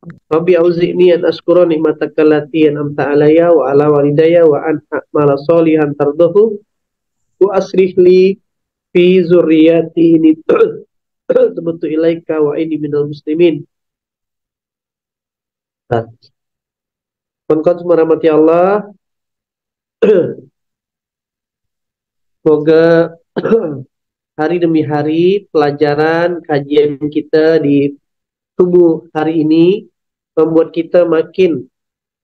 Rabbi auzi'ni an askura ni'mataka allati an'amta alayya wa ala walidayya wa an a'mala sholihan tardahu wa aslih li fi dzurriyyati inni tubtu ilaika wa inni minal muslimin. Nah, kawan-kawan semua rahmati Allah, semoga hari demi hari pelajaran kajian kita di tubuh hari ini membuat kita makin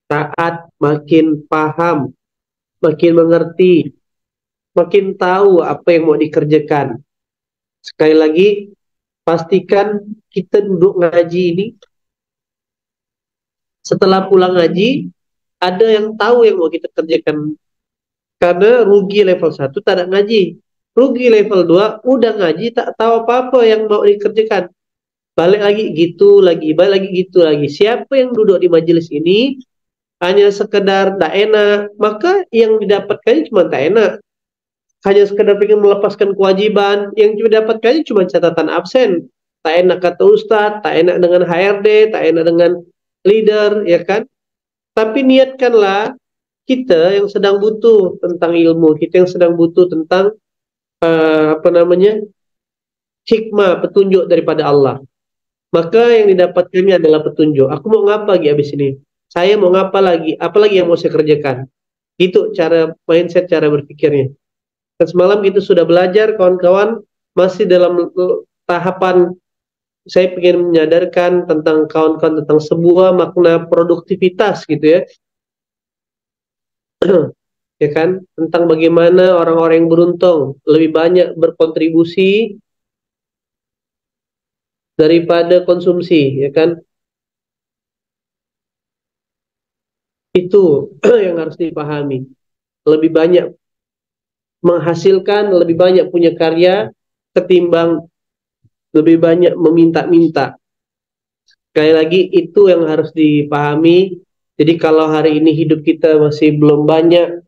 taat, makin paham, makin mengerti, makin tahu apa yang mau dikerjakan. Sekali lagi, pastikan kita duduk ngaji ini, setelah pulang ngaji, ada yang tahu yang mau kita kerjakan. Karena rugi level 1 tak ada ngaji. Rugi level 2 udah ngaji tak tahu apa-apa yang mau dikerjakan. Balik lagi gitu lagi, balik lagi gitu lagi. Siapa yang duduk di majelis ini hanya sekedar tak enak, maka yang didapatkannya cuma tak enak. Hanya sekedar ingin melepaskan kewajiban, yang cuma dapatkannya cuma catatan absen. Tak enak kata Ustadz, tak enak dengan HRD, tak enak dengan leader, ya kan? Tapi niatkanlah kita yang sedang butuh tentang ilmu, kita yang sedang butuh tentang apa namanya, hikmah, petunjuk daripada Allah. Maka yang didapatkannya adalah petunjuk. Aku mau ngapa lagi habis ini? Saya mau ngapa lagi? Apalagi yang mau saya kerjakan? Itu cara mindset, cara berpikirnya. Dan semalam kita sudah belajar, kawan-kawan, masih dalam tahapan saya ingin menyadarkan tentang kawan-kawan tentang sebuah makna produktivitas gitu ya. Ya kan? Tentang bagaimana orang-orang yang beruntung lebih banyak berkontribusi daripada konsumsi, ya kan? Itu yang harus dipahami. Lebih banyak menghasilkan, lebih banyak punya karya ketimbang lebih banyak meminta-minta. Sekali lagi itu yang harus dipahami. Jadi kalau hari ini hidup kita masih belum banyak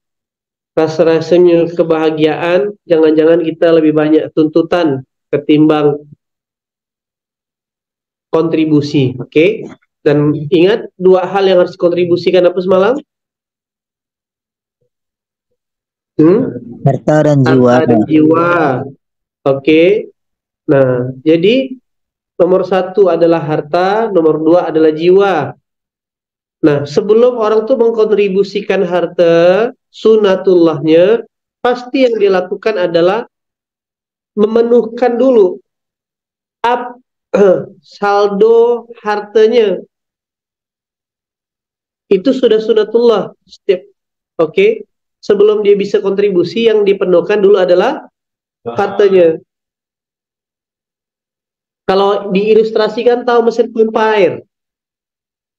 rasa-rasanya kebahagiaan, jangan-jangan kita lebih banyak tuntutan ketimbang kontribusi, oke? Okay? Dan ingat dua hal yang harus dikontribusikan apa semalam? Harta dan jiwa. Harta dan jiwa, oke? Okay? Nah, jadi nomor satu adalah harta, nomor dua adalah jiwa. Nah, sebelum orang tuh mengkontribusikan harta, sunatullahnya, pasti yang dilakukan adalah memenuhkan dulu up, saldo hartanya. Itu sudah sunatullah. Oke, okay? Sebelum dia bisa kontribusi, yang dipenuhkan dulu adalah hartanya. Kalau diilustrasikan tahu mesin pompa air.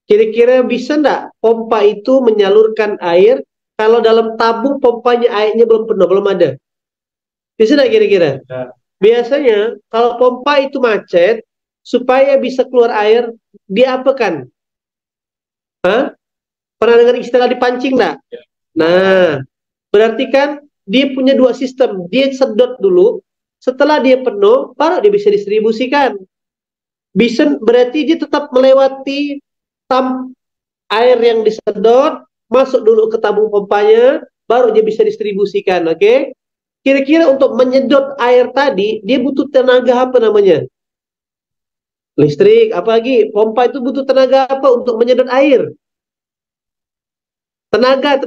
Kira-kira bisa enggak pompa itu menyalurkan air kalau dalam tabung pompanya airnya belum penuh, belum ada? Bisa enggak kira-kira? Biasanya kalau pompa itu macet, supaya bisa keluar air, diapakan? Hah? Pernah dengar istilah dipancing enggak? Nah, berarti kan dia punya dua sistem. Dia sedot dulu, setelah dia penuh, baru dia bisa distribusikan. Bisa berarti dia tetap melewati air yang disedot, masuk dulu ke tabung pompanya, baru dia bisa distribusikan, oke? Okay? Kira-kira untuk menyedot air tadi, dia butuh tenaga apa namanya? Listrik, apa lagi? Pompa itu butuh tenaga apa untuk menyedot air? Tenaga.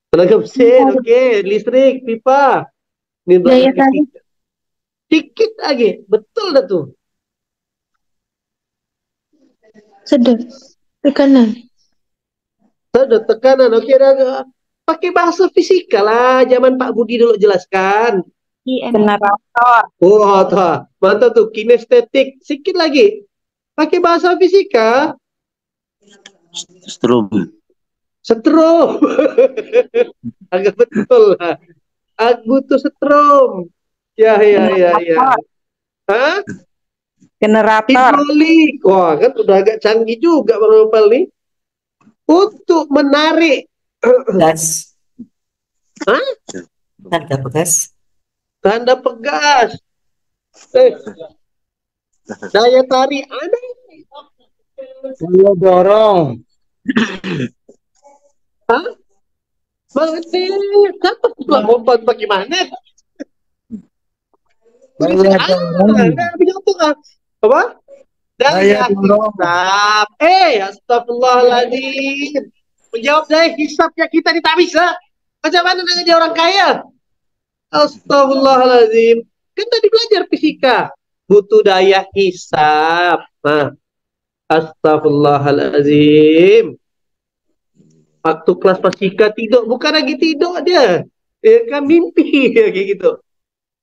Tenaga mesin, oke. Okay. Listrik, pipa. Ini daya tarik. Dikit lagi, betul dah tuh. Sedot, tekanan. Sedot, tekanan, oke dah. Pakai bahasa fisika lah, zaman Pak Budi dulu jelaskan. Generator. Oh, tuh. Mantap tuh, kinestetik. Sikit lagi. Pakai bahasa fisika. Strom. Agak betul lah. Aku tuh setrum. Ya. Hah? Generator. Hidrolik. Wah, kan udah agak canggih juga Bang Nopal nih. Untuk menarik. Gas. Hah? Tanda pegas. Tanda pegas. Daya tarik ada. Saya dorong. Hah? Magnet. Kenapa pula pompa bagaimana? Saya dorong. Lebih gampang ah. Apa? Saya Daya dorong. hisap. Astagfirullahaladzim. Menjawab daya hisapnya kita ini tak bisa. Macam mana nak jadi orang kaya? Astagfirullahaladzim. Kan tadi belajar fisika. Butuh daya hisap. Nah, astagfirullahaladzim. Waktu kelas fisika tidur, bukan lagi tidur dia. Ya kan mimpi ya, kayak gitu.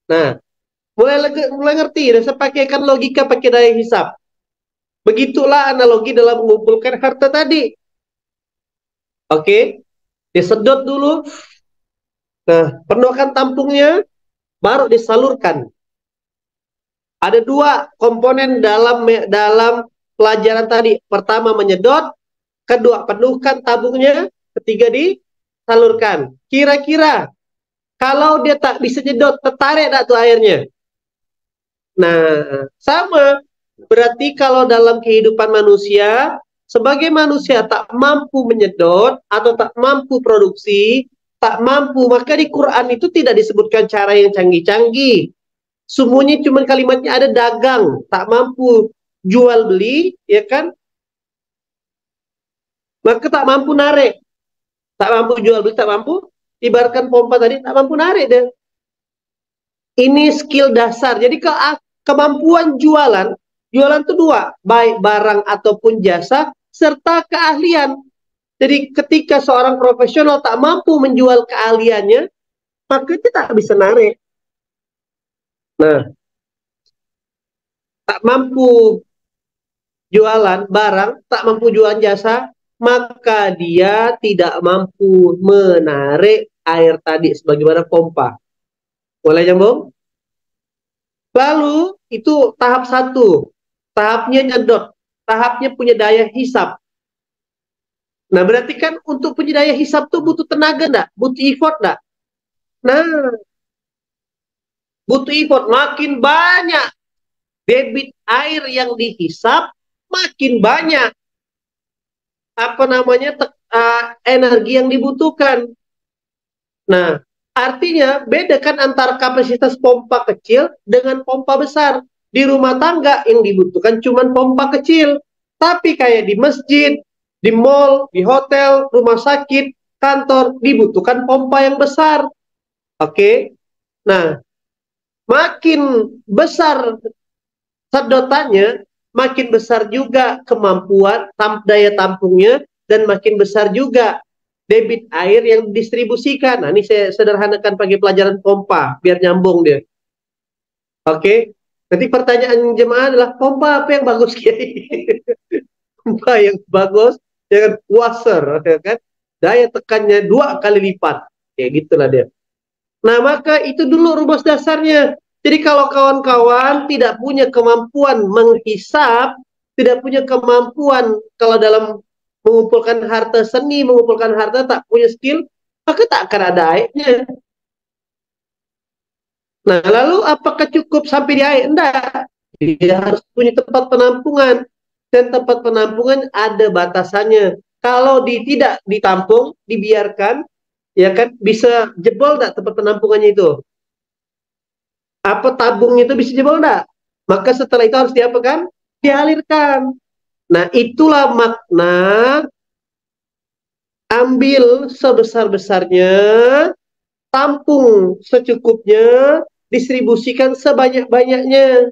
Nah, mulai ngerti. Dan saya pakaikan logika pakai daya hisap. Begitulah analogi dalam mengumpulkan harta tadi. Oke, disedot dulu. Nah, penuhkan tampungnya, baru disalurkan. Ada dua komponen dalam pelajaran tadi. Pertama menyedot, kedua penuhkan tabungnya, ketiga disalurkan. Kira-kira kalau dia tak bisa nyedot, tertarik tak tuh airnya? Nah, sama. Berarti kalau dalam kehidupan manusia, sebagai manusia tak mampu menyedot atau tak mampu produksi, tak mampu, maka di Quran itu tidak disebutkan cara yang canggih-canggih. Semuanya cuma kalimatnya ada dagang, tak mampu jual beli, ya kan? Maka tak mampu narik, tak mampu jual beli, tak mampu. Ibaratkan pompa tadi, tak mampu narik deh. Ini skill dasar. Jadi kemampuan jualan itu dua, baik barang ataupun jasa, serta keahlian. Jadi ketika seorang profesional tak mampu menjual keahliannya, maka dia tak bisa narik. Nah, tak mampu jualan barang, tak mampu jualan jasa, maka dia tidak mampu menarik air tadi sebagaimana pompa. Boleh nyambung? Lalu itu tahap satu, tahapnya nyedot, tahapnya punya daya hisap. Nah, berarti kan untuk punya daya hisap tuh butuh tenaga enggak? Butuh effort enggak? Nah, butuh effort. Makin banyak debit air yang dihisap, makin banyak energi yang dibutuhkan. Nah, artinya beda kan antara kapasitas pompa kecil dengan pompa besar. Di rumah tangga yang dibutuhkan cuma pompa kecil. Tapi kayak di masjid, di mall, di hotel, rumah sakit, kantor, dibutuhkan pompa yang besar. Oke? Nah, makin besar sedotannya, makin besar juga kemampuan daya tampungnya, dan makin besar juga debit air yang didistribusikan. Nah, ini saya sederhanakan pakai pelajaran pompa, biar nyambung dia. Oke? Nanti pertanyaan jemaah adalah, pompa apa yang bagus, Kiai? Pompa yang bagus, dengan wasser, ya kan? Daya tekannya 2 kali lipat. Kayak gitulah dia. Nah, maka itu dulu rumus dasarnya. Jadi kalau kawan-kawan tidak punya kemampuan menghisap, tidak punya kemampuan kalau dalam mengumpulkan harta seni, mengumpulkan harta, tak punya skill, maka tak akan ada airnya. Nah, lalu apakah cukup sampai di air? Enggak. Dia harus punya tempat penampungan. Dan tempat penampungan ada batasannya. Kalau tidak ditampung, dibiarkan, ya kan, bisa jebol enggak tempat penampungannya itu? Apa tabungnya itu bisa jebol enggak? Maka setelah itu harus diapakan? Dialirkan. Nah, itulah makna ambil sebesar-besarnya, tampung secukupnya, distribusikan sebanyak-banyaknya.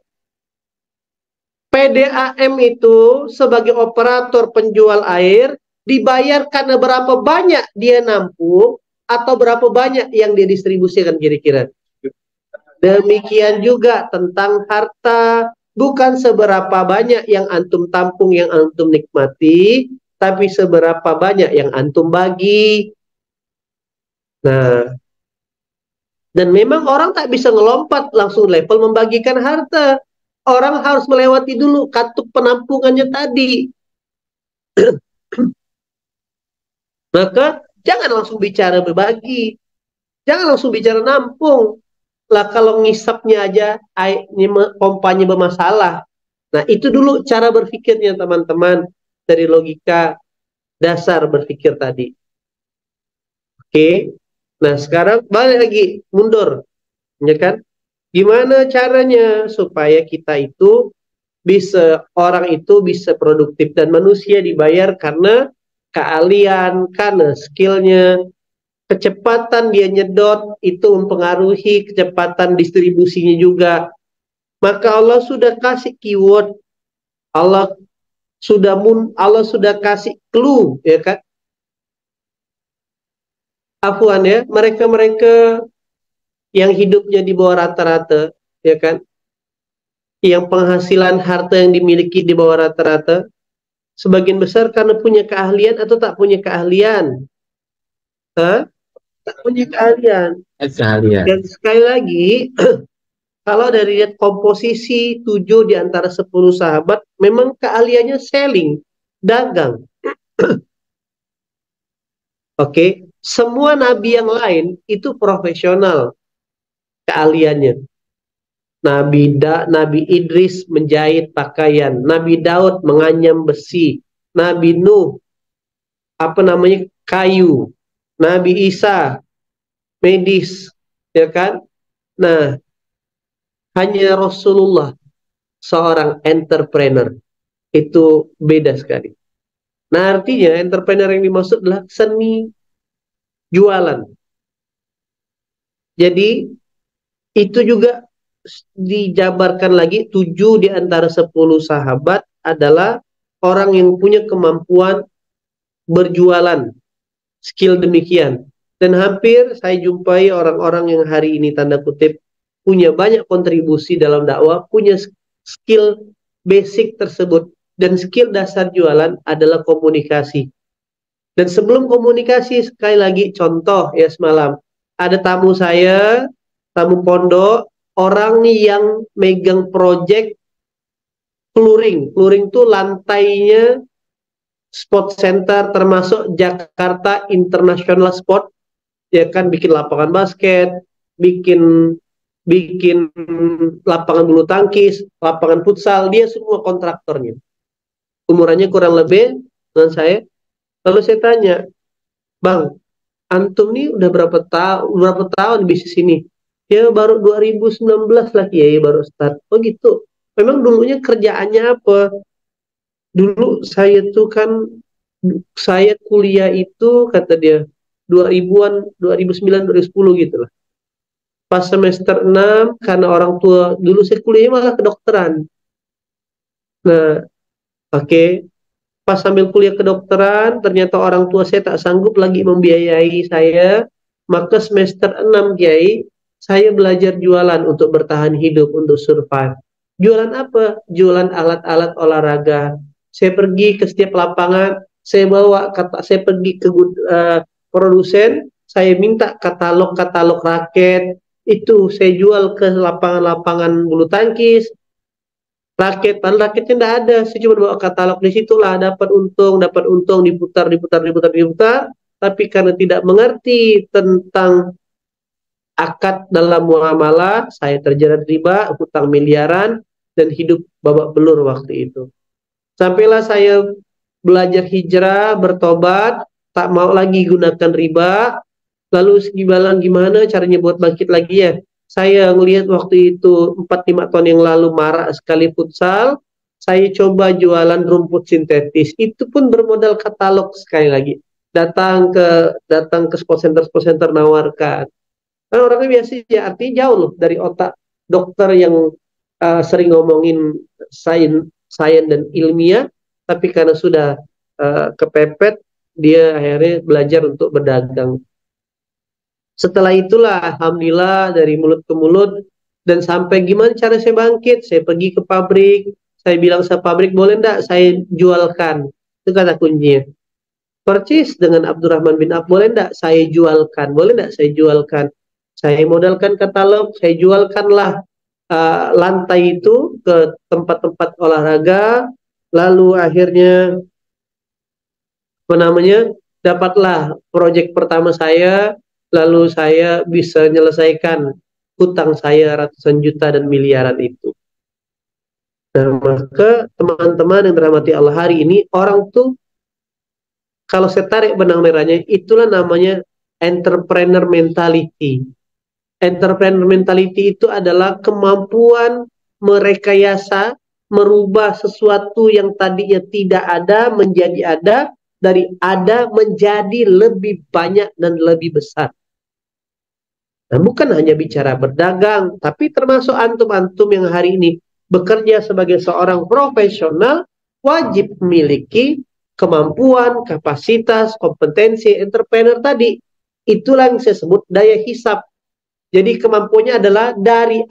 PDAM itu sebagai operator penjual air dibayar karena berapa banyak dia nampung atau berapa banyak yang dia distribusikan kira-kira. Demikian juga tentang harta, bukan seberapa banyak yang antum tampung, yang antum nikmati, tapi seberapa banyak yang antum bagi. Nah, dan memang orang tak bisa ngelompat langsung level membagikan harta. Orang harus melewati dulu katup penampungannya tadi. Maka jangan langsung bicara berbagi. Jangan langsung bicara nampung. Lah kalau ngisapnya aja, pompanya bermasalah. Nah, itu dulu cara berpikirnya teman-teman dari logika dasar berpikir tadi. Oke. Nah, sekarang balik lagi mundur, ya kan? Gimana caranya supaya kita itu orang itu bisa produktif dan manusia dibayar karena keahlian, karena skillnya, kecepatan dia nyedot itu mempengaruhi kecepatan distribusinya juga. Maka Allah sudah kasih keyword, Allah Allah sudah kasih clue, ya kan? Afwan ya, mereka-mereka yang hidupnya di bawah rata-rata, ya kan? Yang penghasilan harta yang dimiliki di bawah rata-rata, sebagian besar karena punya keahlian atau tak punya keahlian. Hah? Tak punya keahlian. Keahlian. Dan sekali lagi, kalau dari lihat komposisi 7 di antara 10 sahabat, memang keahliannya selling, dagang. Oke, semua nabi yang lain itu profesional keahliannya. Nabi Idris menjahit pakaian, Nabi Daud menganyam besi, Nabi Nuh kayu, Nabi Isa medis, ya kan? Nah, hanya Rasulullah seorang entrepreneur, itu beda sekali. Nah, artinya entrepreneur yang dimaksud adalah seni jualan. Jadi itu juga dijabarkan lagi, 7 di antara 10 sahabat adalah orang yang punya kemampuan berjualan, skill demikian. Dan hampir saya jumpai orang-orang yang hari ini tanda kutip punya banyak kontribusi dalam dakwah, punya skill basic tersebut. Dan skill dasar jualan adalah komunikasi. Dan sebelum komunikasi, sekali lagi contoh ya, semalam ada tamu saya, tamu pondok, orang yang megang project Kluring. Kluring itu lantainya sport center termasuk Jakarta International Sport, ya kan, bikin lapangan basket, bikin bikin lapangan bulu tangkis, lapangan futsal, dia semua kontraktornya. Umurannya kurang lebih dengan saya. Lalu saya tanya, "Bang, antum nih udah berapa tahun di bisnis ini?" "Ya baru 2019 lah Kiai, baru start." "Oh gitu. Memang dulunya kerjaannya apa?" "Dulu saya tuh kan, saya kuliah itu," kata dia, 2000-an, 2009, 2010 gitu lah. Pas semester 6, karena orang tua, dulu saya kuliahnya malah kedokteran. Nah, oke. Pas sambil kuliah kedokteran, ternyata orang tua saya tak sanggup lagi membiayai saya. Maka semester 6, Kiai, saya belajar jualan untuk bertahan hidup, untuk survive. Jualan apa? Jualan alat-alat olahraga. Saya pergi ke setiap lapangan, saya bawa saya pergi ke produsen, saya minta katalog-katalog raket, itu saya jual ke lapangan-lapangan bulu tangkis, raket, padahal raketnya tidak ada, saya cuma bawa katalog, di situlah dapat untung, diputar, tapi karena tidak mengerti tentang akad dalam muamalah, saya terjerat riba, hutang miliaran, dan hidup babak belur waktu itu. Sampailah saya belajar hijrah, bertobat, tak mau lagi gunakan riba. Lalu gimana caranya buat bangkit lagi ya? Saya ngelihat waktu itu 4-5 tahun yang lalu marak sekali futsal. Saya coba jualan rumput sintetis. Itu pun bermodal katalog sekali lagi. Datang ke sport center nawarkan. Kan orangnya biasa ya, artinya jauh loh dari otak dokter yang sering ngomongin sains dan ilmiah, tapi karena sudah kepepet, dia akhirnya belajar untuk berdagang. Setelah itulah alhamdulillah dari mulut ke mulut, dan sampai gimana cara saya bangkit, saya pergi ke pabrik, saya bilang sama pabrik, boleh enggak saya jualkan, itu kata kuncinya. Percis dengan Abdurrahman bin Auf, boleh enggak saya jualkan, boleh enggak saya jualkan. Saya modalkan katalog, saya jualkanlah lantai itu ke tempat-tempat olahraga, lalu akhirnya dapatlah proyek pertama saya, lalu saya bisa menyelesaikan hutang saya ratusan juta dan miliaran itu. Nah, maka teman-teman yang dirahmati Allah, hari ini orang tuh kalau saya tarik benang merahnya, itulah namanya entrepreneur mentality. Entrepreneur mentality itu adalah kemampuan merekayasa, merubah sesuatu yang tadinya tidak ada menjadi ada, dari ada menjadi lebih banyak dan lebih besar. Nah, bukan hanya bicara berdagang, tapi termasuk antum-antum yang hari ini bekerja sebagai seorang profesional, wajib memiliki kemampuan, kapasitas, kompetensi entrepreneur tadi. Itulah yang saya sebut daya hisap. Jadi kemampuannya adalah dari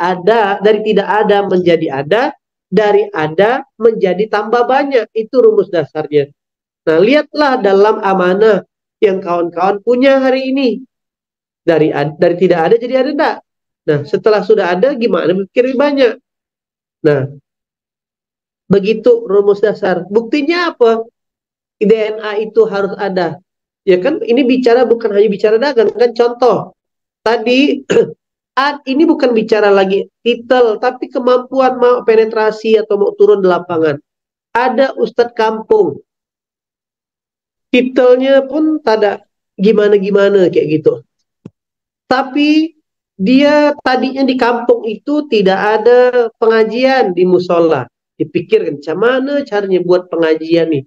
tidak ada menjadi ada, dari ada menjadi tambah banyak. Itu rumus dasarnya. Nah, lihatlah dalam amanah yang kawan-kawan punya hari ini. Dari tidak ada jadi ada enggak. Nah, setelah sudah ada gimana berpikir banyak. Nah, begitu rumus dasar. Buktinya apa? DNA itu harus ada. Ya kan, ini bicara bukan hanya bicara dagang kan. Contoh tadi ini bukan bicara lagi titel, tapi kemampuan mau penetrasi atau mau turun di lapangan. Ada Ustadz kampung, titelnya pun tada gimana-gimana kayak gitu. Tapi dia tadinya di kampung itu tidak ada pengajian di musola. Dipikirkan, macam mana caranya buat pengajian nih?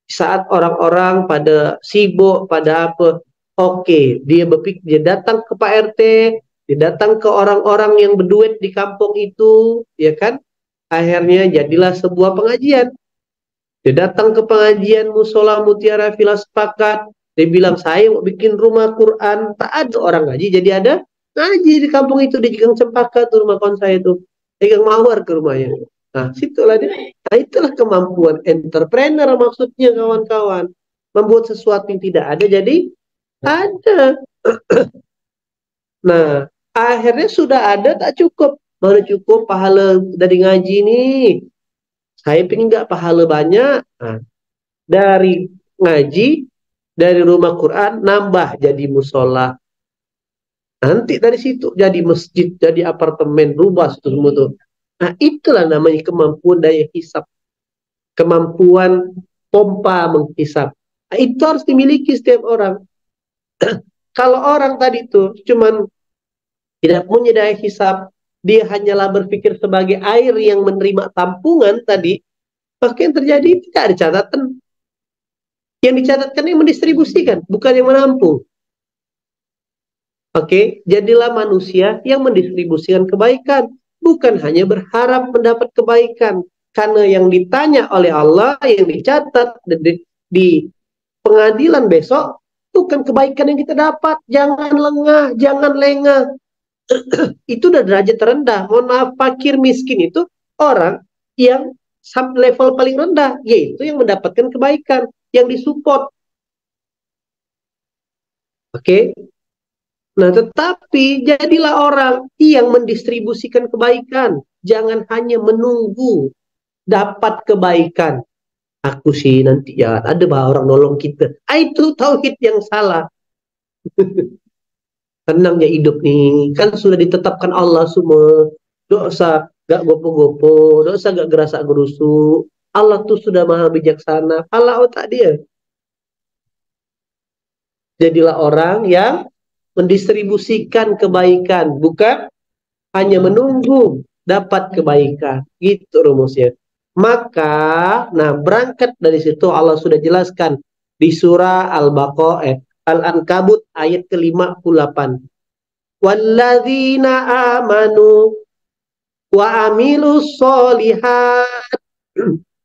Saat orang-orang pada sibuk, pada apa? Oke, dia berpikir, dia datang ke Pak RT, dia datang ke orang-orang yang berduit di kampung itu, ya kan? Akhirnya jadilah sebuah pengajian. Dia datang ke pengajian musola Mutiara Villa Sepakat. Dia bilang, saya mau bikin rumah Quran. Tak ada orang ngaji, jadi ada ngaji di kampung itu. Di Gang Cempaka tuh rumah kawan saya itu. Gang Mawar ke rumahnya. Nah, situlah dia. Nah, itulah kemampuan entrepreneur maksudnya kawan-kawan. Membuat sesuatu yang tidak ada jadi ada. Nah, akhirnya sudah ada tak cukup. Mana cukup pahala dari ngaji nih. Saya pengen nggak pahala banyak. Nah, dari ngaji, dari rumah Quran, nambah jadi musola. Nanti dari situ jadi masjid, jadi apartemen, rubah itu semua tuh. Nah, itulah namanya kemampuan daya hisap. Kemampuan pompa menghisap. Nah, itu harus dimiliki setiap orang. Kalau orang tadi tuh cuman tidak punya daya hisap, dia hanyalah berpikir sebagai air yang menerima tampungan tadi, maka yang terjadi tidak ada catatan. Yang dicatatkan yang mendistribusikan, bukan yang menampung. Oke, jadilah manusia yang mendistribusikan kebaikan, bukan hanya berharap mendapat kebaikan. Karena yang ditanya oleh Allah, yang dicatat di pengadilan besok, bukan kebaikan yang kita dapat. Jangan lengah, jangan lengah. Itu udah derajat terendah. Mohon maaf, fakir miskin itu orang yang level paling rendah, yaitu yang mendapatkan kebaikan, yang disupport. Oke. Nah, tetapi jadilah orang yang mendistribusikan kebaikan. Jangan hanya menunggu dapat kebaikan. Aku sih nanti ya ada orang nolong kita. Itu tauhid yang salah. Tenangnya hidup nih. Kan sudah ditetapkan Allah semua. Dosa gak gopo-gopo. Dosa gak gerasa gerusu. Allah tuh sudah maha bijaksana. Allah otak dia. Jadilah orang yang mendistribusikan kebaikan, bukan hanya menunggu dapat kebaikan. Gitu rumusnya. Maka, nah berangkat dari situ Allah sudah jelaskan di surah Al-Baqarah, Al-Ankabut ayat ke-58. Walladzina amanu wa amilus solihat.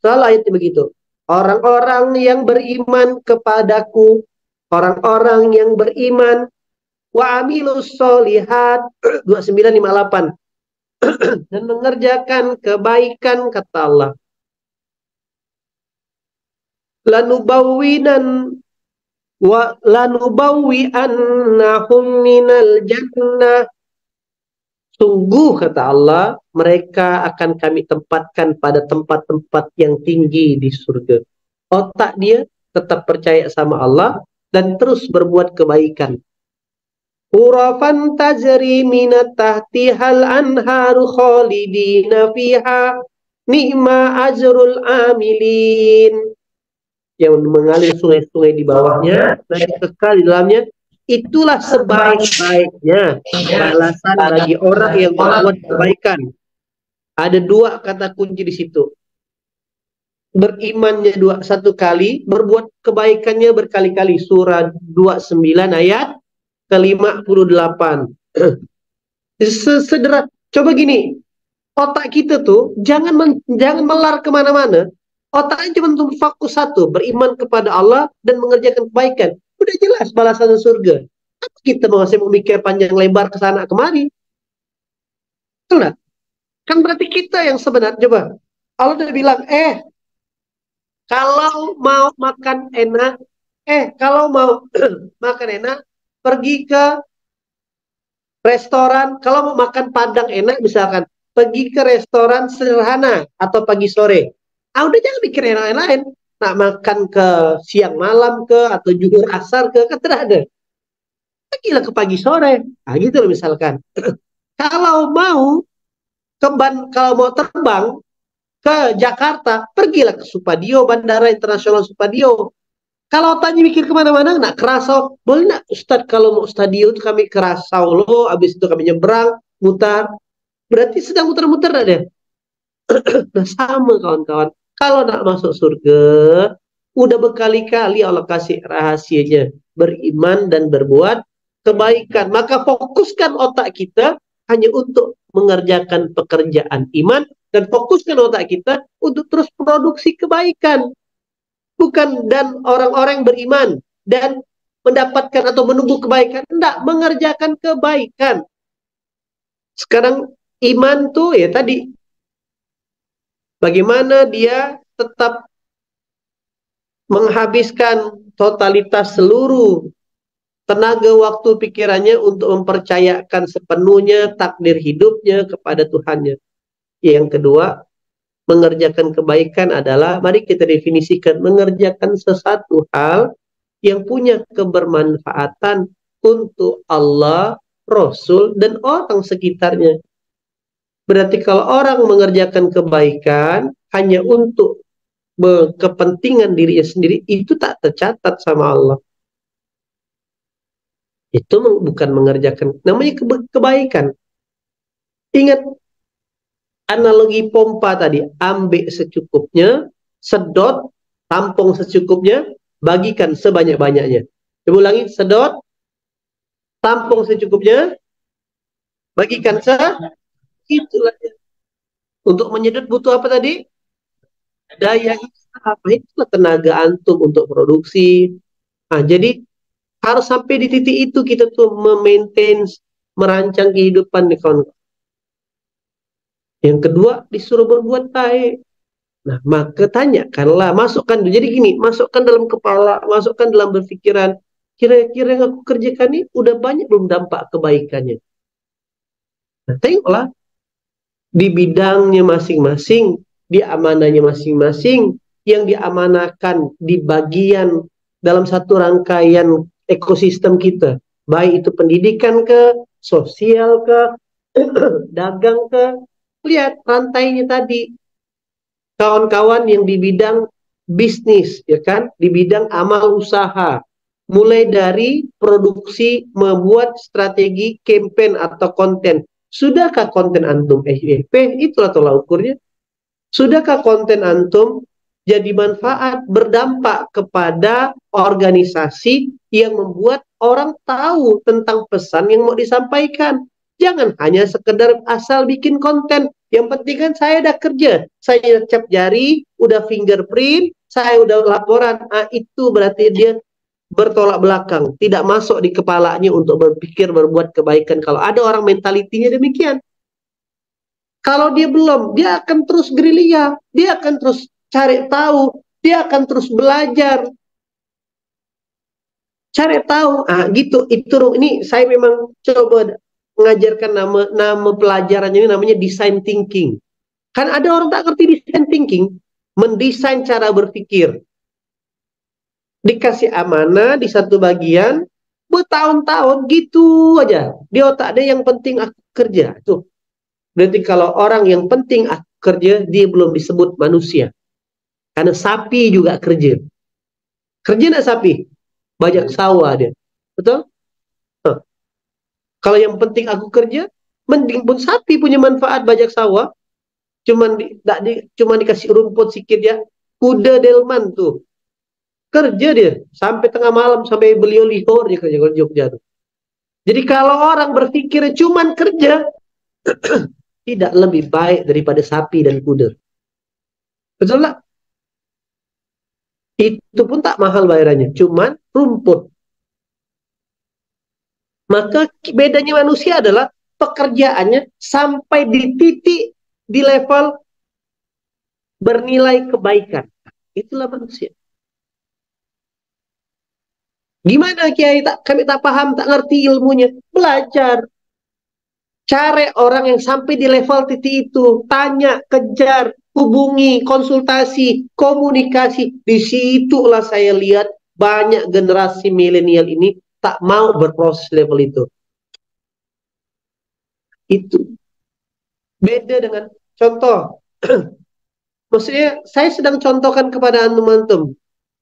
Salah ayatnya begitu. Orang-orang yang beriman kepadaku, orang-orang yang beriman wa amilus solihat 2958 dan mengerjakan kebaikan, kata Allah, lanubawwinan wa lanubawwi annahum minal jannah, sungguh kata Allah mereka akan kami tempatkan pada tempat-tempat yang tinggi di surga. Otak dia tetap percaya sama Allah dan terus berbuat kebaikan. Hurafan tajri minat tahtihal anharu khalidina fiha, Ni'ma ajrul amilin. Yang mengalir sungai-sungai di bawahnya dan kekal di dalamnya. Itulah sebaik-baiknya balasan bagi orang yang berbuat kebaikan. Ada dua kata kunci di situ. Berimannya satu kali, berbuat kebaikannya berkali-kali. Surah 29 ayat ke-58. Sederhana. Coba gini, otak kita tuh jangan melar kemana-mana. Otaknya cuma untuk fokus satu, beriman kepada Allah dan mengerjakan kebaikan. Udah jelas balasan surga. Apa kita masih memikir panjang lebar ke sana kemari? Enggak. Kan berarti kita yang sebenarnya. Coba Allah udah bilang, kalau mau makan enak, kalau mau makan enak, pergi ke restoran. Kalau mau makan padang enak, misalkan, pergi ke restoran sederhana atau pagi sore. Udah jangan mikir yang lain-lain. Nak makan ke siang malam ke, atau juhur asar ke, kan tidak ada. Pergilah ke pagi sore. Gitu loh misalkan. Kalau mau kalau mau terbang ke Jakarta, pergilah ke Supadio, Bandara Internasional Supadio. Kalau tanya mikir kemana-mana, nak kerasau, boleh nak Ustadz kalau mau stadion kami kerasau lo, habis itu kami nyebrang, mutar. Berarti sedang muter-muter ada. Nah sama kawan-kawan, kalau nak masuk surga, udah berkali-kali Allah kasih rahasianya, beriman dan berbuat kebaikan. Maka fokuskan otak kita hanya untuk mengerjakan pekerjaan iman, dan fokuskan otak kita untuk terus produksi kebaikan. Bukan dan orang-orang beriman dan mendapatkan atau menunggu kebaikan. Tidak, mengerjakan kebaikan. Sekarang iman tuh ya tadi, bagaimana dia tetap menghabiskan totalitas seluruh tenaga, waktu, pikirannya untuk mempercayakan sepenuhnya takdir hidupnya kepada Tuhannya. Yang kedua, mengerjakan kebaikan adalah, mari kita definisikan, mengerjakan sesuatu hal yang punya kebermanfaatan untuk Allah, Rasul, dan orang sekitarnya. Berarti kalau orang mengerjakan kebaikan hanya untuk kepentingan dirinya sendiri, itu tak tercatat sama Allah. Itu bukan mengerjakan, namanya kebaikan. Ingat analogi pompa tadi, ambil secukupnya, sedot, tampung secukupnya, bagikan sebanyak-banyaknya. Coba ulangi, sedot, tampung secukupnya, bagikan itulah. Untuk menyedot butuh apa tadi? Daya apa? Itulah tenaga antum untuk produksi. Jadi harus sampai di titik itu kita tuh memaintain, merancang kehidupan nih kawan. Yang kedua, disuruh berbuat baik. Nah, maka tanyakanlah, masukkan. Jadi gini, masukkan dalam kepala, masukkan dalam berpikiran, kira-kira yang aku kerjakan ini udah banyak belum dampak kebaikannya. Nah, tengoklah di bidangnya masing-masing, di amanahnya masing-masing, yang diamanahkan di bagian dalam satu rangkaian ekosistem kita, baik itu pendidikan ke, sosial ke, dagang ke. Lihat rantainya tadi, kawan-kawan yang di bidang bisnis, ya kan, di bidang amal usaha, mulai dari produksi, membuat strategi campaign atau konten. Sudahkah konten antum FYP? Itulah tolak ukurnya. Sudahkah konten antum jadi manfaat, berdampak kepada organisasi yang membuat orang tahu tentang pesan yang mau disampaikan? Jangan hanya sekedar asal bikin konten. Yang penting kan saya udah kerja, saya udah cap jari, udah fingerprint, saya udah laporan. Itu berarti dia bertolak belakang, tidak masuk di kepalanya untuk berpikir berbuat kebaikan. Kalau ada orang mentalitinya demikian, kalau dia belum, dia akan terus gerilya, dia akan terus cari tahu, dia akan terus belajar, cari tahu. Gitu. Ini saya memang coba mengajarkan nama pelajaran ini, namanya design thinking. Kan ada orang tak ngerti design thinking, mendesain cara berpikir. Dikasih amanah di satu bagian, bertahun-tahun gitu aja. Di otak dia yang penting aku kerja. Tuh. Berarti kalau orang yang penting aku kerja, dia belum disebut manusia. Karena sapi juga kerja. Kerja nggak sapi? Bajak sawah dia. Betul? Nah, kalau yang penting aku kerja, mending pun sapi punya manfaat bajak sawah. Cuman dikasih rumput sedikit ya. Kuda delman tuh. Kerja dia. Sampai tengah malam, sampai beliau lihor dia kerja di Jogja tuh. Jadi kalau orang berpikir cuman kerja, tidak lebih baik daripada sapi dan kuda. Betul nggak? Itu pun tak mahal bayarannya. Cuman rumput. Maka bedanya manusia adalah pekerjaannya sampai di titik, di level bernilai kebaikan. Itulah manusia. Gimana Kiai? Kami tak paham, tak ngerti ilmunya. Belajar. Cari orang yang sampai di level titik itu. Tanya, kejar, hubungi, konsultasi, komunikasi. Disitulah saya lihat banyak generasi milenial ini tak mau berproses level itu. Itu. Beda dengan contoh. Maksudnya saya sedang contohkan kepada antum-antum.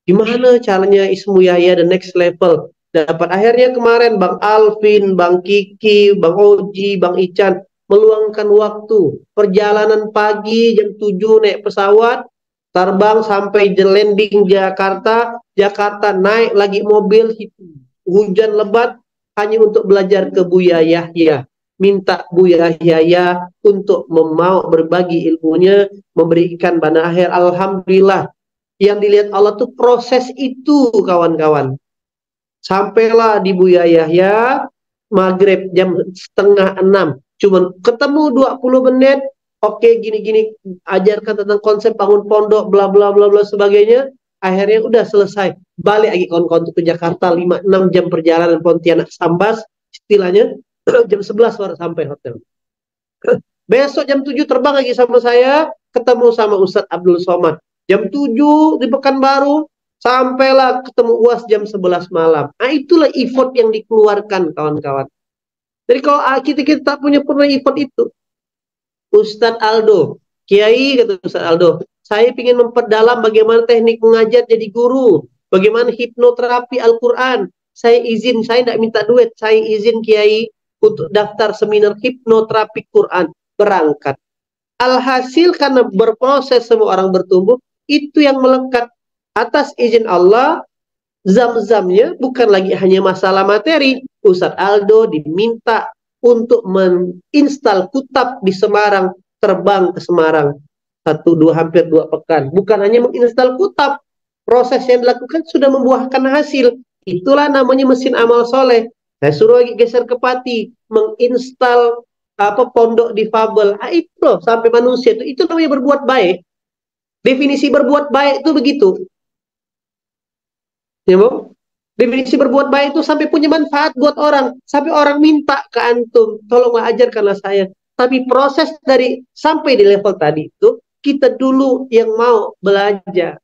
Gimana caranya Ismu Yahya the next level? Dapat akhirnya kemarin Bang Alvin, Bang Kiki, Bang Oji, Bang Ican meluangkan waktu. Perjalanan pagi jam 7 naik pesawat, terbang sampai landing Jakarta, Jakarta naik lagi mobil, hujan lebat hanya untuk belajar ke Buya Yahya. Minta Buya Yahya untuk mau berbagi ilmunya, memberikan bana akhir. Alhamdulillah. Yang dilihat Allah tuh proses itu kawan-kawan. Sampailah di Buya Yahya, maghrib jam 5:30. Cuman ketemu 20 menit, oke gini-gini, ajarkan tentang konsep bangun pondok, bla bla bla bla sebagainya. Akhirnya udah selesai. Balik lagi kawan-kawan ke Jakarta, 5-6 jam perjalanan Pontianak Sambas, istilahnya, jam 11 baru sampai hotel. Besok jam 7 terbang lagi sama saya, ketemu sama Ustadz Abdul Somad. Jam 7 di Pekanbaru, sampailah ketemu UAS jam 11 malam. Nah itulah effort yang dikeluarkan kawan-kawan. Jadi kalau kita tak punya pernah effort itu. Ustadz Aldo, Kiai kata Ustadz Aldo, saya ingin memperdalam bagaimana teknik mengajar jadi guru. Bagaimana hipnoterapi Al-Quran. Saya tidak minta duit. Saya izin Kiai untuk daftar seminar hipnoterapi Quran. Berangkat. Alhasil karena berproses semua orang bertumbuh, itu yang melekat atas izin Allah. Zam-zamnya bukan lagi hanya masalah materi. Ustadz Aldo diminta untuk menginstal kutab di Semarang, terbang ke Semarang hampir 2 pekan. Bukan hanya menginstal kutab, proses yang dilakukan sudah membuahkan hasil. Itulah namanya mesin amal soleh. Saya suruh lagi geser ke Pati, menginstal pondok difabel. Itu loh, sampai manusia itu namanya berbuat baik. Definisi berbuat baik itu begitu. Ya, Bu? Definisi berbuat baik itu sampai punya manfaat buat orang. Sampai orang minta ke antum, tolonglah ajarkanlah saya. Tapi proses dari sampai di level tadi itu, kita dulu yang mau belajar.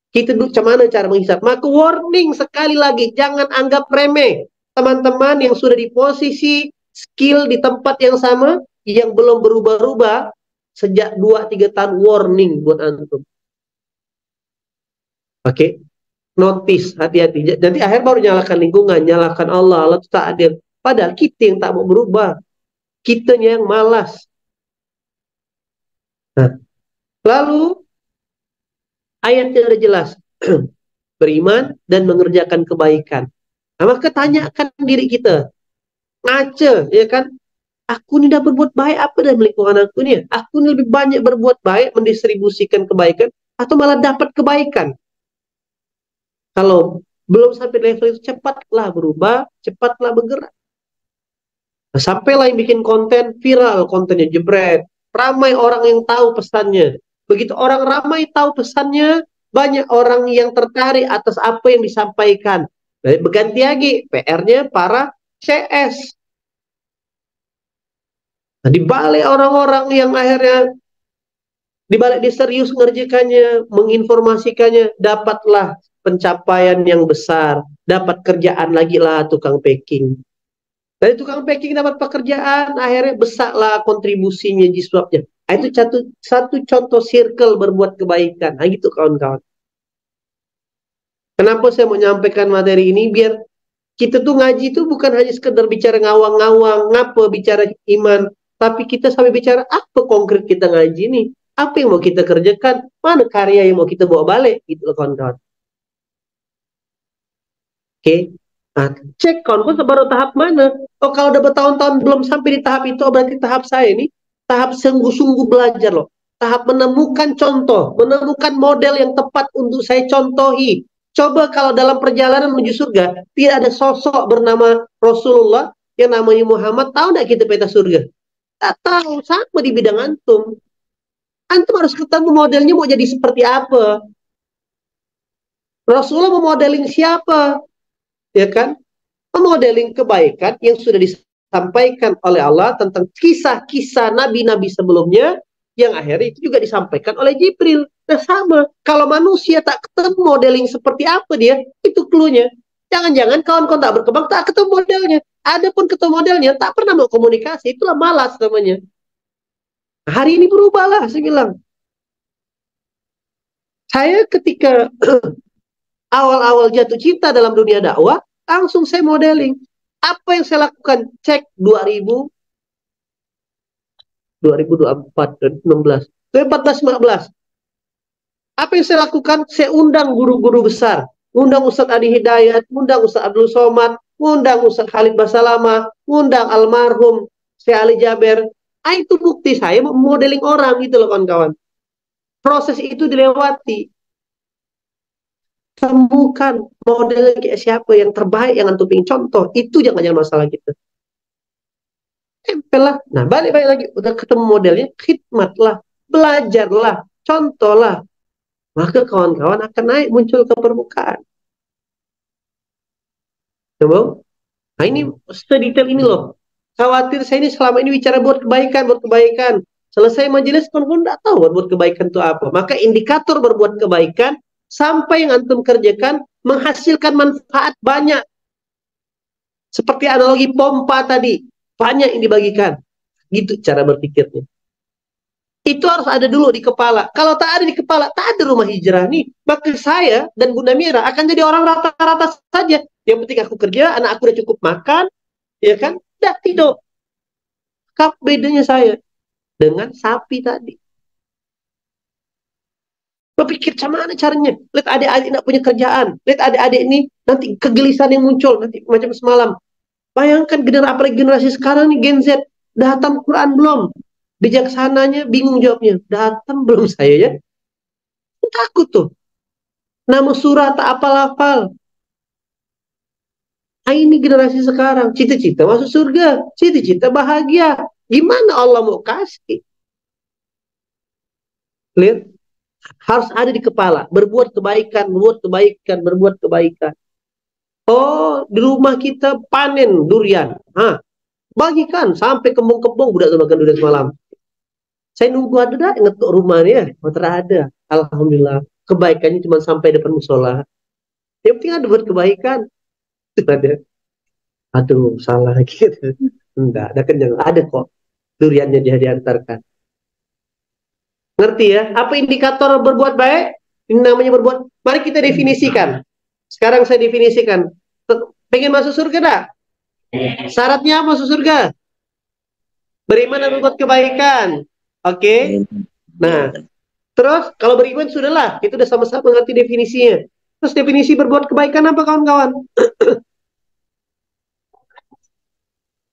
Kita dulu mana cara menghisap. Maka warning sekali lagi, jangan anggap remeh. Teman-teman yang sudah di posisi skill di tempat yang sama, yang belum berubah-ubah, sejak 2-3 tahun, warning buat antum. Oke, notice, hati-hati. Nanti akhir baru nyalakan lingkungan, nyalakan Allah, Allah itu tak adil. Padahal kita yang tak mau berubah, kitanya yang malas. Nah, lalu ayatnya udah jelas, beriman dan mengerjakan kebaikan. Nah, maka tanyakan diri kita, ngaca, ya kan? Aku ini udah berbuat baik apa dalam lingkungan aku ini? Aku ini lebih banyak berbuat baik, mendistribusikan kebaikan, atau malah dapat kebaikan? Kalau belum sampai level itu, cepatlah berubah, cepatlah bergerak. Nah, sampailah yang bikin konten viral, kontennya jebret, ramai orang yang tahu pesannya. Begitu orang ramai tahu pesannya, banyak orang yang tertarik atas apa yang disampaikan. Nah, berganti lagi PR-nya para CS. Nah, dibalik orang-orang yang akhirnya dibalik dia serius mengerjakannya, menginformasikannya, dapatlah pencapaian yang besar, dapat kerjaan lagi lah tukang packing. Dari tukang packing dapat pekerjaan, akhirnya besarlah kontribusinya di suapnya. Itu satu contoh circle berbuat kebaikan. Nah, gitu kawan-kawan. Kenapa saya mau nyampaikan materi ini? Biar kita tuh ngaji tuh bukan hanya sekedar bicara ngawang-ngawang, ngapa bicara iman, tapi kita sampai bicara apa konkret kita ngaji nih, apa yang mau kita kerjakan, mana karya yang mau kita bawa balik, gitu loh kawan-kawan. Oke, nah, cek kawan-kawan baru tahap mana. Oh, kalau udah bertahun-tahun belum sampai di tahap itu, berarti tahap saya ini tahap sungguh-sungguh belajar loh. Tahap menemukan contoh, menemukan model yang tepat untuk saya contohi. Coba kalau dalam perjalanan menuju surga, tidak ada sosok bernama Rasulullah yang namanya Muhammad, tahu nggak kita peta surga? Tak tahu, sama di bidang antum. Antum harus ketemu modelnya mau jadi seperti apa. Rasulullah mau modeling siapa? Ya kan? Memodeling kebaikan yang sudah disampaikan oleh Allah tentang kisah-kisah nabi-nabi sebelumnya, yang akhirnya itu juga disampaikan oleh Jibril. Nah, sama. Kalau manusia tak ketemu modeling seperti apa dia, itu clue-nya. Jangan-jangan kawan-kawan tak berkembang, tak ketemu modelnya. Adapun ketemu modelnya, tak pernah mau komunikasi, itulah malas namanya. Hari ini berubahlah, saya bilang. Saya ketika awal-awal jatuh cinta dalam dunia dakwah, langsung saya modeling. Apa yang saya lakukan? Cek 2024, 2016, 2014, 15. Apa yang saya lakukan? Saya undang guru-guru besar. Undang Ustadz Adi Hidayat, undang Ustadz Abdul Somad, undang Ustadz Khalid Basalama, undang almarhum Syekh Ali Jaber. Ah, itu bukti saya modeling orang gitu loh kawan-kawan. Proses itu dilewati. Temukan model kayak siapa yang terbaik yang antum ingin contoh, itu jangan masalah kita. Tempel lah. Nah, balik lagi, udah ketemu modelnya, khidmatlah, belajarlah, contohlah, maka kawan-kawan akan naik, muncul ke permukaan. Coba. Nah, ini sedetail ini loh. Khawatir saya ini selama ini bicara buat kebaikan. Selesai majelis, kawan-kawan nggak tahu buat kebaikan itu apa. Maka indikator berbuat kebaikan sampai yang antum kerjakan menghasilkan manfaat banyak. Seperti analogi pompa tadi, banyak yang dibagikan. Gitu cara berpikirnya. Itu harus ada dulu di kepala. Kalau tak ada di kepala, tak ada rumah hijrah nih. Maka saya dan Bunda Mira akan jadi orang rata-rata saja. Yang penting aku kerja, anak aku udah cukup makan, ya kan? Dah tidur. Kap bedanya saya dengan sapi tadi. Berpikir mana caranya. Lihat adik-adik nak punya kerjaan. Lihat adik-adik ini nanti kegelisahan yang muncul. Nanti macam semalam. Bayangkan apalagi generasi sekarang nih Gen Z. Datang Quran belum? Bijaksananya bingung jawabnya. Datang belum saya ya? Takut tuh. Nama surah tak apal-apal. Nah, ini generasi sekarang. Cita-cita masuk surga. Cita-cita bahagia. Gimana Allah mau kasih? Lihat. Harus ada di kepala. Berbuat kebaikan, berbuat kebaikan. Oh, di rumah kita panen durian. Bagikan sampai kembung-kembung budak tu makan durian semalam. Saya nunggu ada dah ngetuk rumahnya. Oh, ada. Alhamdulillah. Kebaikannya cuma sampai depan musola. Yang penting ada buat kebaikan. Ada. Aduh, salah gitu. Enggak, ada kenyang. Ada kok. Duriannya dia diantarkan. Ngerti ya? Apa indikator berbuat baik? Ini namanya berbuat. Mari kita definisikan. Sekarang saya definisikan. Pengen masuk surga dah? Syaratnya apa masuk surga? Beriman dan berbuat kebaikan. Oke? Nah, terus kalau beriman sudahlah. Kita udah sama-sama mengerti definisinya. Terus definisi berbuat kebaikan apa kawan-kawan?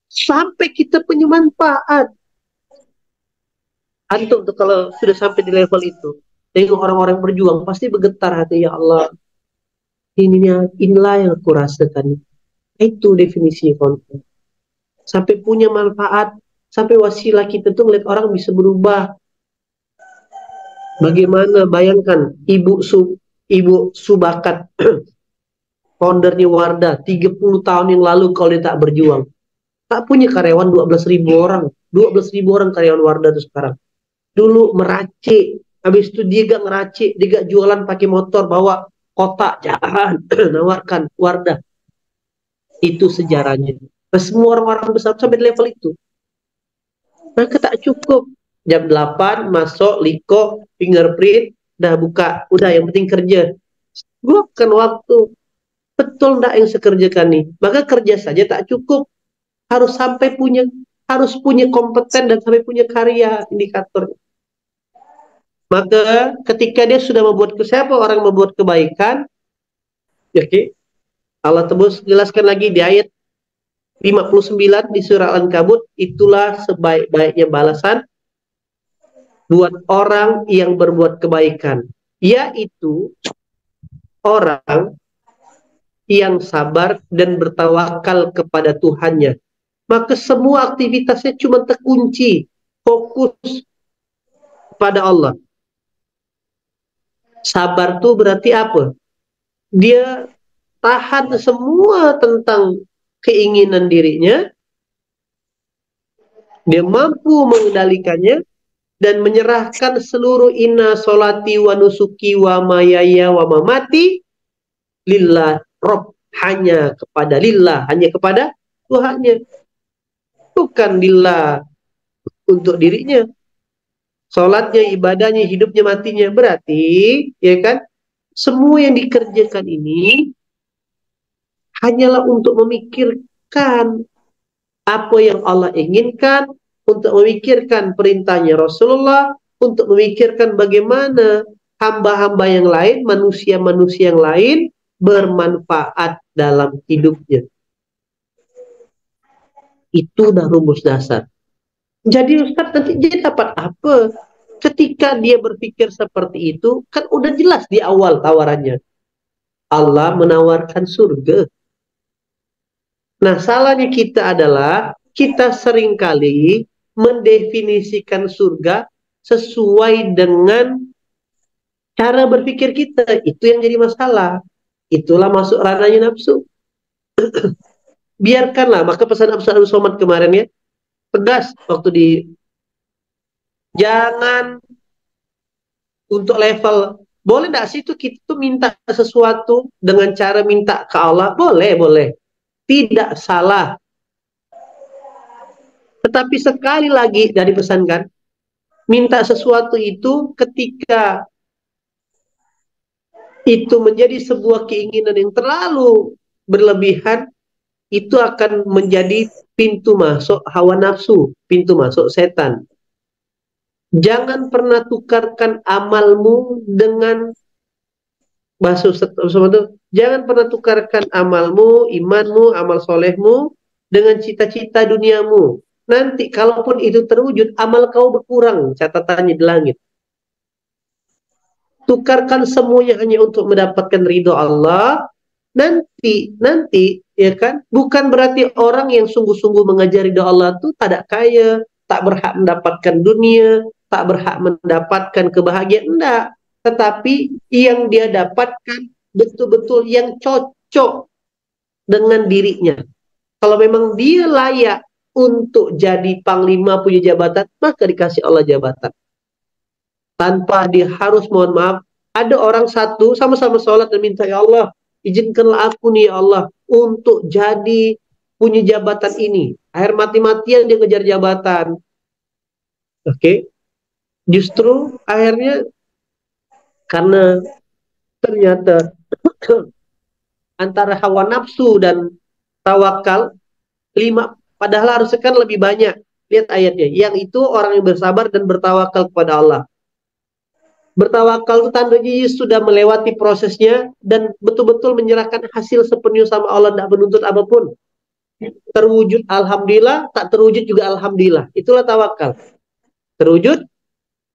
Sampai kita punya manfaat. Antum tuh kalau sudah sampai di level itu, tengok orang-orang berjuang pasti bergetar hati, ya Allah. Inilah yang aku rasakan. Itu definisinya kawan. Sampai punya manfaat, sampai wasilah kita tuh melihat orang bisa berubah. Bagaimana bayangkan Ibu Subakat, foundernya Wardah, 30 tahun yang lalu kalau dia tak berjuang, tak punya karyawan 12.000 orang. 12.000 orang karyawan Wardah itu sekarang. Dulu meracik, habis itu dia gak ngeracik, dia gak jualan pakai motor, bawa kotak jalan, nawarkan Wardah. Itu sejarahnya. Nah, semua orang-orang besar sampai di level itu. Maka tak cukup. Jam 8 masuk, liko, fingerprint, dah buka, udah yang penting kerja. Bukan waktu. Betul enggak yang sekerjakan nih? Maka kerja saja tak cukup. Harus punya kompeten dan sampai punya karya indikator. Maka ketika dia sudah membuat siapa orang membuat kebaikan, oke, Allah tebus jelaskan lagi di ayat 59 di surah Al-Ankabut, itulah sebaik-baiknya balasan buat orang yang berbuat kebaikan, yaitu orang yang sabar dan bertawakal kepada Tuhannya. Maka semua aktivitasnya cuma terkunci, fokus pada Allah. Sabar tuh berarti apa? Dia tahan semua tentang keinginan dirinya, dia mampu mengendalikannya, dan menyerahkan seluruh inna solati wa nusuki wa mayaya wa mamati lillah Rob, hanya kepada lillah, hanya kepada Tuhannya, bukan lillah untuk dirinya. Sholatnya, ibadahnya, hidupnya, matinya, berarti ya kan, semua yang dikerjakan ini hanyalah untuk memikirkan apa yang Allah inginkan, untuk memikirkan perintahnya Rasulullah, untuk memikirkan bagaimana hamba-hamba yang lain, manusia-manusia yang lain bermanfaat dalam hidupnya. Itu udah rumus dasar. Jadi Ustaz nanti dia dapat apa? Ketika dia berpikir seperti itu, kan udah jelas di awal tawarannya. Allah menawarkan surga. Nah, salahnya kita adalah kita seringkali mendefinisikan surga sesuai dengan cara berpikir kita. Itu yang jadi masalah. Itulah masuk ranahnya nafsu. Biarkanlah, maka pesan Abu Somad kemarin ya, tegas waktu di jangan untuk level, boleh enggak sih itu kita tuh minta sesuatu dengan cara minta ke Allah? Boleh, boleh. Tidak salah. Tetapi sekali lagi dari pesankan, minta sesuatu itu ketika itu menjadi sebuah keinginan yang terlalu berlebihan, itu akan menjadi pintu masuk hawa nafsu, pintu masuk setan. Jangan pernah tukarkan amalmu dengan jangan pernah tukarkan amalmu, imanmu, amal solehmu dengan cita-cita duniamu. Nanti kalaupun itu terwujud, amal kau berkurang, catatannya di langit. Tukarkan semuanya hanya untuk mendapatkan ridho Allah. Nanti ya kan, bukan berarti orang yang sungguh-sungguh mengejar ridho Allah itu tidak kaya, tak berhak mendapatkan dunia, tak berhak mendapatkan kebahagiaan, enggak. Tetapi yang dia dapatkan betul-betul yang cocok dengan dirinya. Kalau memang dia layak untuk jadi panglima punya jabatan, maka dikasih Allah jabatan. Tanpa dia harus mohon maaf. Ada orang satu sama-sama sholat dan minta, ya Allah, izinkanlah aku nih ya Allah untuk jadi punya jabatan ini. Akhir mati-matian dia ngejar jabatan. Oke. Justru akhirnya karena ternyata antara hawa nafsu dan tawakal, padahal harusnya kan lebih banyak. Lihat ayatnya, yang itu orang yang bersabar dan bertawakal kepada Allah. Bertawakal itu tandanya sudah melewati prosesnya dan betul-betul menyerahkan hasil sepenuhnya sama Allah, tidak menuntut apapun. Terwujud alhamdulillah, tak terwujud juga alhamdulillah. Itulah tawakal. Terwujud,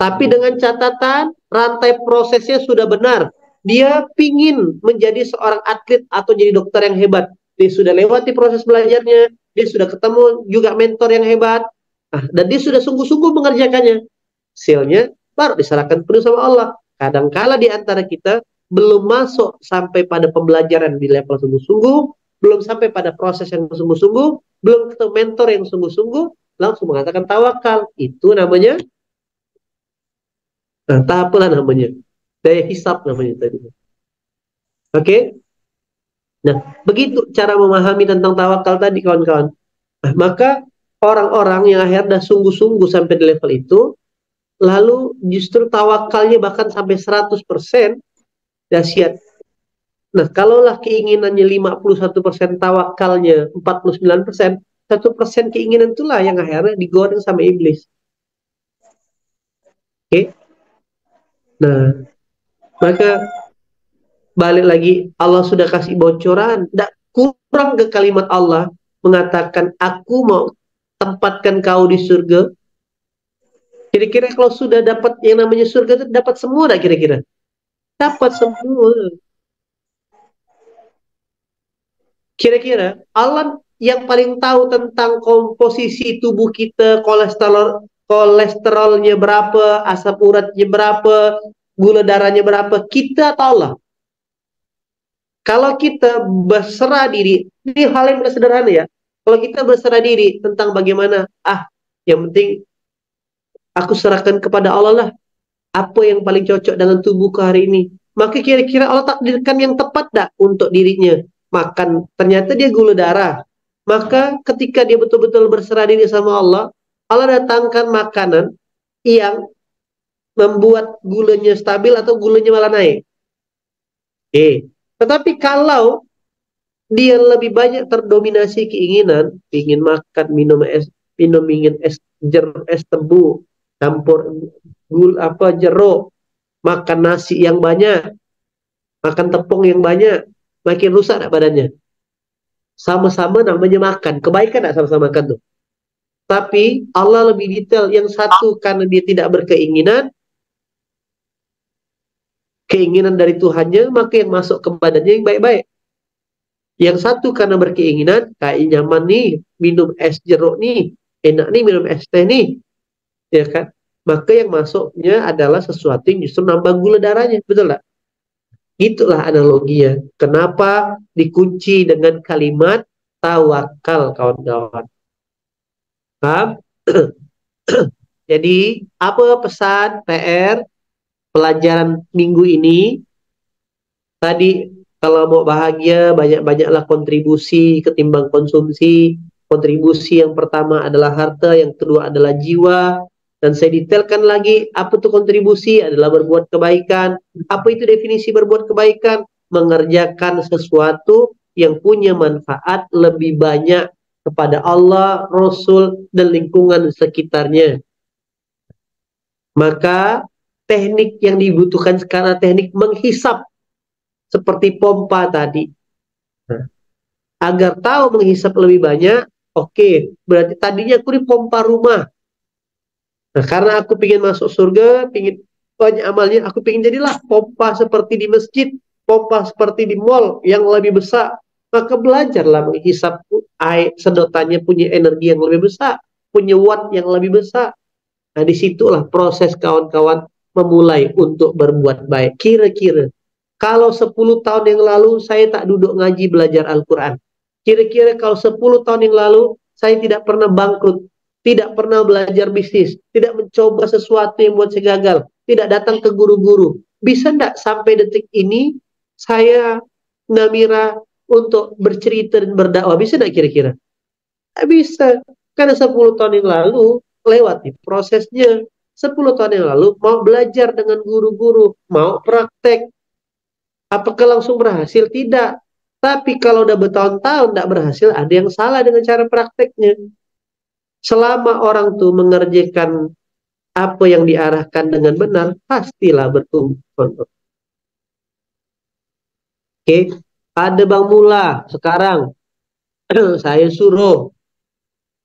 tapi dengan catatan rantai prosesnya sudah benar. Dia pingin menjadi seorang atlet atau jadi dokter yang hebat. Dia sudah lewati proses belajarnya, dia sudah ketemu juga mentor yang hebat, dan dia sudah sungguh-sungguh mengerjakannya. Hasilnya baru diserahkan penuh sama Allah. Kadangkala di antara kita belum masuk sampai pada pembelajaran di level sungguh-sungguh, belum sampai pada proses yang sungguh-sungguh, belum ketemu mentor yang sungguh-sungguh, langsung mengatakan tawakal. Itu namanya tahapan namanya. Daya hisap namanya tadi. Oke? Nah, begitu cara memahami tentang tawakal tadi kawan-kawan. Nah, maka orang-orang yang akhirnya sungguh-sungguh sampai di level itu, lalu justru tawakalnya bahkan sampai 100%, dahsyat. Nah, kalaulah keinginannya 51%, tawakalnya 49%, 1% keinginan itulah yang akhirnya digoreng sama iblis. Oke? Nah, maka balik lagi, Allah sudah kasih bocoran, tidak kurang ke kalimat Allah mengatakan, aku mau tempatkan kau di surga. Kira-kira kalau sudah dapat yang namanya surga itu dapat semua dah kira-kira? Dapat semua. Kira-kira Allah yang paling tahu tentang komposisi tubuh kita, kolesterolnya berapa, asam uratnya berapa, gula darahnya berapa, kita atau Allah? Kalau kita berserah diri, ini hal yang sederhana ya. Kalau kita berserah diri tentang bagaimana, yang penting aku serahkan kepada Allah lah. Apa yang paling cocok dengan tubuhku hari ini? Maka kira-kira Allah takdirkan yang tepat tak untuk dirinya makan. Ternyata dia gula darah. Maka ketika dia betul-betul berserah diri sama Allah, Allah datangkan makanan yang membuat gulanya stabil atau gulanya malah naik. Tetapi kalau dia lebih banyak terdominasi keinginan, ingin makan, ingin es tebu, campur jeruk, makan nasi yang banyak, makan tepung yang banyak, makin rusak tak badannya. Sama-sama namanya makan, kebaikan tak sama-sama makan tuh. Tapi Allah lebih detail, yang satu karena dia tidak berkeinginan, keinginan dari Tuhannya, maka yang masuk ke badannya yang baik-baik. Yang satu karena berkeinginan, kayak nyaman nih, minum es jeruk nih, enak nih minum es teh nih, ya kan? Maka yang masuknya adalah sesuatu yang justru nambah gula darahnya, betul tak? Itulah analoginya. Kenapa dikunci dengan kalimat tawakal, kawan-kawan? Paham? Jadi, apa pesan PR pelajaran minggu ini? Tadi, kalau mau bahagia, banyak-banyaklah kontribusi ketimbang konsumsi. Kontribusi yang pertama adalah harta, yang kedua adalah jiwa. Dan saya detailkan lagi, apa itu kontribusi? Adalah berbuat kebaikan. Apa itu definisi berbuat kebaikan? Mengerjakan sesuatu yang punya manfaat lebih banyak kepada Allah, Rasul, dan lingkungan sekitarnya. Maka teknik yang dibutuhkan sekarang, teknik menghisap, seperti pompa tadi. Agar tahu menghisap lebih banyak, berarti tadinya aku di pompa rumah. Nah, karena aku ingin masuk surga, ingin banyak amalnya, aku ingin jadilah pompa seperti di masjid, pompa seperti di mall yang lebih besar. Maka belajarlah menghisap air, sedotannya punya energi yang lebih besar, punya watt yang lebih besar. Nah, disitulah proses kawan-kawan memulai untuk berbuat baik. Kira-kira, kalau 10 tahun yang lalu saya tak duduk ngaji belajar Al-Quran. Kira-kira kalau 10 tahun yang lalu saya tidak pernah bangkrut, tidak pernah belajar bisnis, tidak mencoba sesuatu yang buat saya gagal, tidak datang ke guru-guru. Bisa enggak sampai detik ini saya, Namira, untuk bercerita dan berdakwah? Bisa enggak kira-kira? Tidak bisa. Karena 10 tahun yang lalu lewati prosesnya. 10 tahun yang lalu mau belajar dengan guru-guru, mau praktek. Apakah langsung berhasil? Tidak. Tapi kalau udah bertahun-tahun tidak berhasil, ada yang salah dengan cara prakteknya. Selama orang tuh mengerjakan apa yang diarahkan dengan benar, pastilah bertumbuh. Ada Bang Mula sekarang. Saya suruh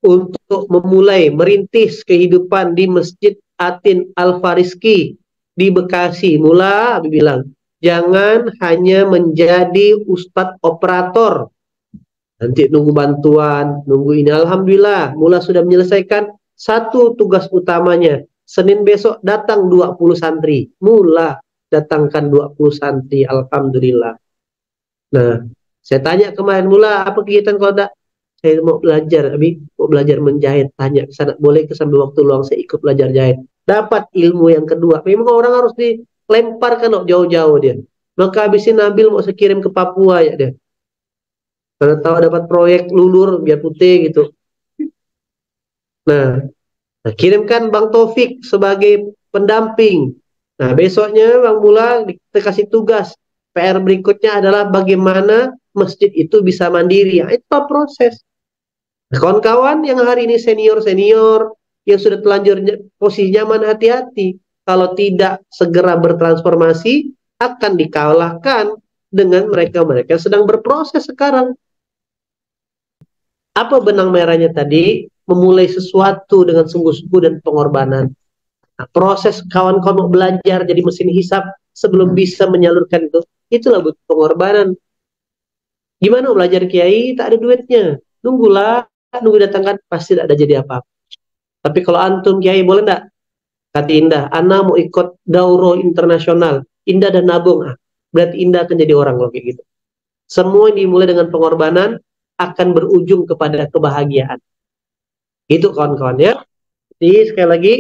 untuk memulai merintis kehidupan di Masjid Atin Al-Fariski di Bekasi. Mula bilang, jangan hanya menjadi ustadz operator, nanti nunggu bantuan, nunggu ini. Alhamdulillah, Mula sudah menyelesaikan satu tugas utamanya. Senin besok datang 20 santri. Mula datangkan 20 santri. Alhamdulillah. Nah, saya tanya kemarin, Mula apa kegiatan kalau enggak? Saya mau belajar, mau belajar menjahit. Tanya ke sana, boleh ke sambil waktu luang saya ikut belajar jahit. Dapat ilmu yang kedua. Memang orang harus dilemparkan jauh-jauh dia. Maka habisin Nabil mau saya kirim ke Papua ya dia. Karena tahu dapat proyek lulur biar putih gitu. Nah, kirimkan Bang Taufik sebagai pendamping. Nah, besoknya Bang Mula kita kasih tugas. PR berikutnya adalah bagaimana masjid itu bisa mandiri. Ya, itu proses. Nah, kawan-kawan yang hari ini senior-senior, yang sudah telanjur posisi nyaman, hati-hati. Kalau tidak segera bertransformasi, akan dikalahkan dengan mereka-mereka yang sedang berproses sekarang. Apa benang merahnya tadi? Memulai sesuatu dengan sungguh-sungguh dan pengorbanan. Nah, proses kawan-kawan belajar jadi mesin hisap sebelum bisa menyalurkan itu, itulah butuh pengorbanan. Gimana belajar kiai tak ada duitnya? Nunggulah, nunggu datangkan pasti tidak ada jadi apa-apa. Tapi kalau antum kiai boleh enggak? Kata Indah, Ana mau ikut dauro internasional. Indah dan nabung. Berarti Indah akan jadi orang loh kayak gitu. Semua yang dimulai dengan pengorbanan akan berujung kepada kebahagiaan. Itu kawan-kawan ya. Jadi sekali lagi,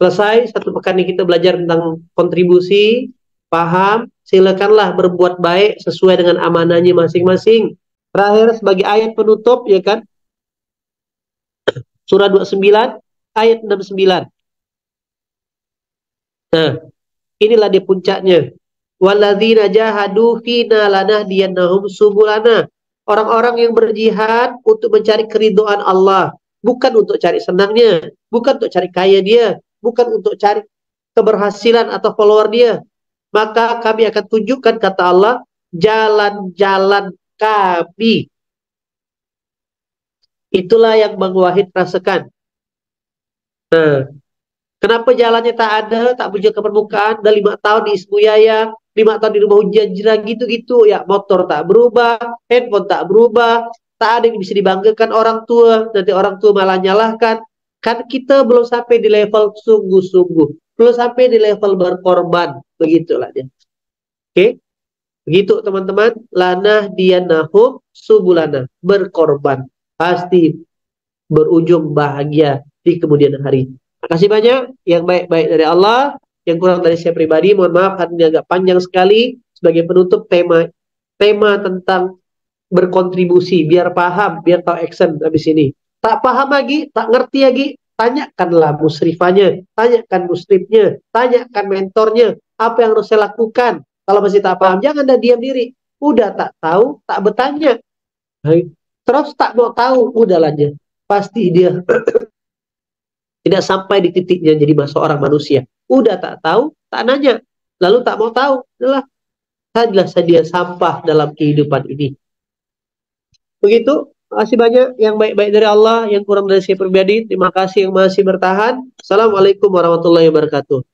selesai satu pekan ini kita belajar tentang kontribusi, paham, silakanlah berbuat baik sesuai dengan amanahnya masing-masing. Terakhir sebagai ayat penutup ya kan, surah 29 ayat 69. Nah, inilah dia puncaknya. Walladzina jahadu fina lanahdiyannahum subulana. Orang-orang yang berjihad untuk mencari keridhaan Allah, bukan untuk cari senangnya, bukan untuk cari kaya dia, bukan untuk cari keberhasilan atau follower dia. Maka kami akan tunjukkan, kata Allah, jalan-jalan kami. Itulah yang Bang Wahid rasakan. Nah, kenapa jalannya tak ada, tak muncul ke permukaan? Udah 5 tahun di Isbuyaya, 5 tahun di rumah Hujajra gitu-gitu. Ya, motor tak berubah, handphone tak berubah, tak ada yang bisa dibanggakan orang tua. Nanti orang tua malah nyalahkan. Kan kita belum sampai di level sungguh-sungguh. Belum sampai di level berkorban. Begitulah dia. Oke? Begitu teman-teman. Lanah diyanahum subulana. Berkorban. Pasti berujung bahagia di kemudian hari. Terima kasih banyak. Yang baik-baik dari Allah, yang kurang dari saya pribadi, mohon maaf hari ini agak panjang sekali. Sebagai penutup tema tentang berkontribusi, biar paham, biar tahu action habis ini. Tak paham lagi, tak ngerti lagi, tanyakanlah musrifanya, tanyakan musrifnya, tanyakan mentornya, apa yang harus saya lakukan. Kalau masih tak paham, jangan dah diam diri. Udah tak tahu, tak bertanya. Terus tak mau tahu, udah lanjut. Pasti dia tidak sampai di titiknya jadi seorang manusia. Udah tak tahu, tak nanya. Lalu tak mau tahu. Adalah saja sampah dalam kehidupan ini. Begitu. Terima kasih banyak. Yang baik-baik dari Allah, yang kurang dari saya pribadi. Terima kasih yang masih bertahan. Assalamualaikum warahmatullahi wabarakatuh.